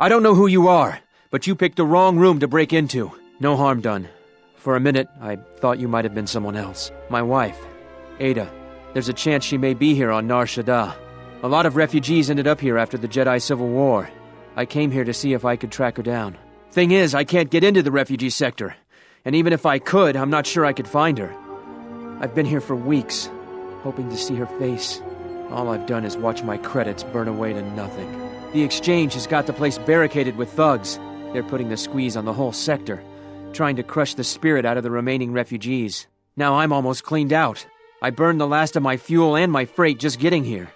I don't know who you are, but you picked the wrong room to break into. No harm done. For a minute, I thought you might have been someone else. My wife, Ada. There's a chance she may be here on Nar Shaddaa. A lot of refugees ended up here after the Jedi Civil War. I came here to see if I could track her down. Thing is, I can't get into the refugee sector. And even if I could, I'm not sure I could find her. I've been here for weeks, hoping to see her face. All I've done is watch my credits burn away to nothing. The exchange has got the place barricaded with thugs. They're putting the squeeze on the whole sector, trying to crush the spirit out of the remaining refugees. Now I'm almost cleaned out. I burned the last of my fuel and my freight just getting here.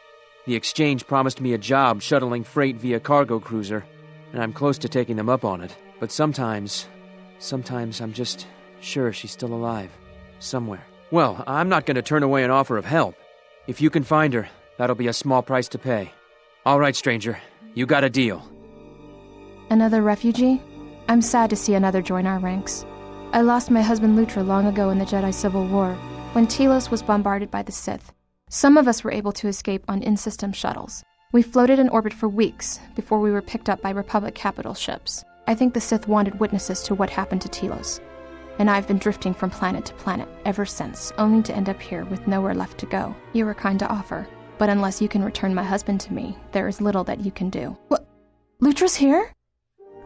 The exchange promised me a job shuttling freight via cargo cruiser, and I'm close to taking them up on it. But sometimes I'm just sure she's still alive. Somewhere. Well, I'm not going to turn away an offer of help. If you can find her, that'll be a small price to pay. All right, stranger. You got a deal. Another refugee? I'm sad to see another join our ranks. I lost my husband Lootra long ago in the Jedi Civil War, when Telos was bombarded by the Sith. Some of us were able to escape on in-system shuttles. We floated in orbit for weeks before we were picked up by Republic capital ships. I think the Sith wanted witnesses to what happened to Telos. And I've been drifting from planet to planet ever since, only to end up here with nowhere left to go. You were kind to offer, but unless you can return my husband to me, there is little that you can do. What? Lutra's here?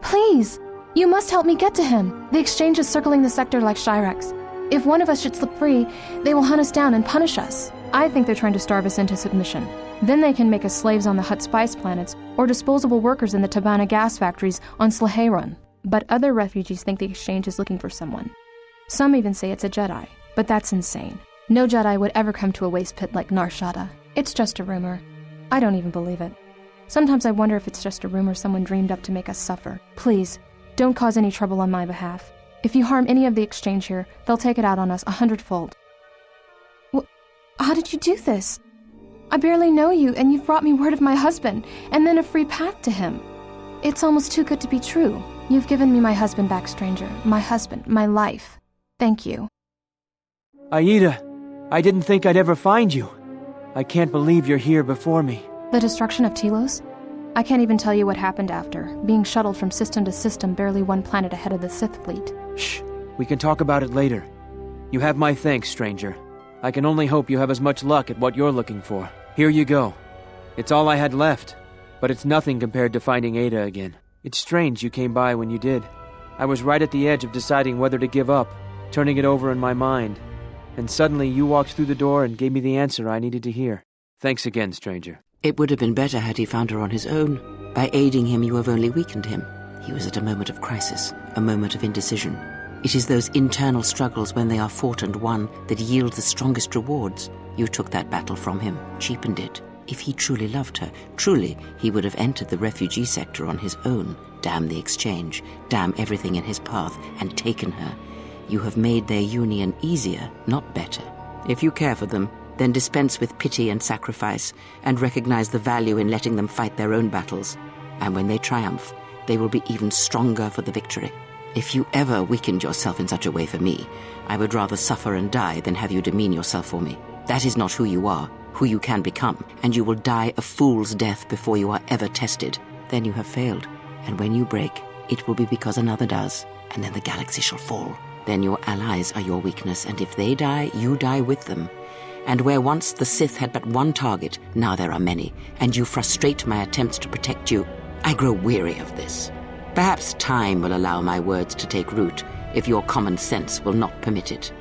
Please! You must help me get to him. The exchange is circling the sector like Shyrex. If one of us should slip free, they will hunt us down and punish us. I think they're trying to starve us into submission. Then they can make us slaves on the Hutt spice planets, or disposable workers in the Tabana gas factories on Slaheron. But other refugees think the exchange is looking for someone. Some even say it's a Jedi, but that's insane. No Jedi would ever come to a waste pit like Nar Shaddaa. It's just a rumor. I don't even believe it. Sometimes I wonder if it's just a rumor someone dreamed up to make us suffer. Please, don't cause any trouble on my behalf. If you harm any of the exchange here, they'll take it out on us 100-fold. How did you do this? I barely know you, and you've brought me word of my husband, and then a free path to him. It's almost too good to be true. You've given me my husband back, stranger. My husband, my life. Thank you. Aida, I didn't think I'd ever find you. I can't believe you're here before me. The destruction of Telos? I can't even tell you what happened after, being shuttled from system to system barely one planet ahead of the Sith fleet. Shh, we can talk about it later. You have my thanks, stranger. I can only hope you have as much luck at what you're looking for. Here you go. It's all I had left, but it's nothing compared to finding Ada again. It's strange you came by when you did. I was right at the edge of deciding whether to give up, turning it over in my mind, and suddenly you walked through the door and gave me the answer I needed to hear. Thanks again, stranger. It would have been better had he found her on his own. By aiding him, you have only weakened him. He was at a moment of crisis, a moment of indecision. It is those internal struggles when they are fought and won that yield the strongest rewards. You took that battle from him, cheapened it. If he truly loved her, truly, he would have entered the refugee sector on his own, damn the exchange, damn everything in his path, and taken her. You have made their union easier, not better. If you care for them, then dispense with pity and sacrifice, and recognize the value in letting them fight their own battles. And when they triumph, they will be even stronger for the victory. If you ever weakened yourself in such a way for me, I would rather suffer and die than have you demean yourself for me. That is not who you are, who you can become, and you will die a fool's death before you are ever tested. Then you have failed, and when you break, it will be because another does, and then the galaxy shall fall. Then your allies are your weakness, and if they die, you die with them. And where once the Sith had but one target, now there are many, and you frustrate my attempts to protect you. I grow weary of this. Perhaps time will allow my words to take root, if your common sense will not permit it.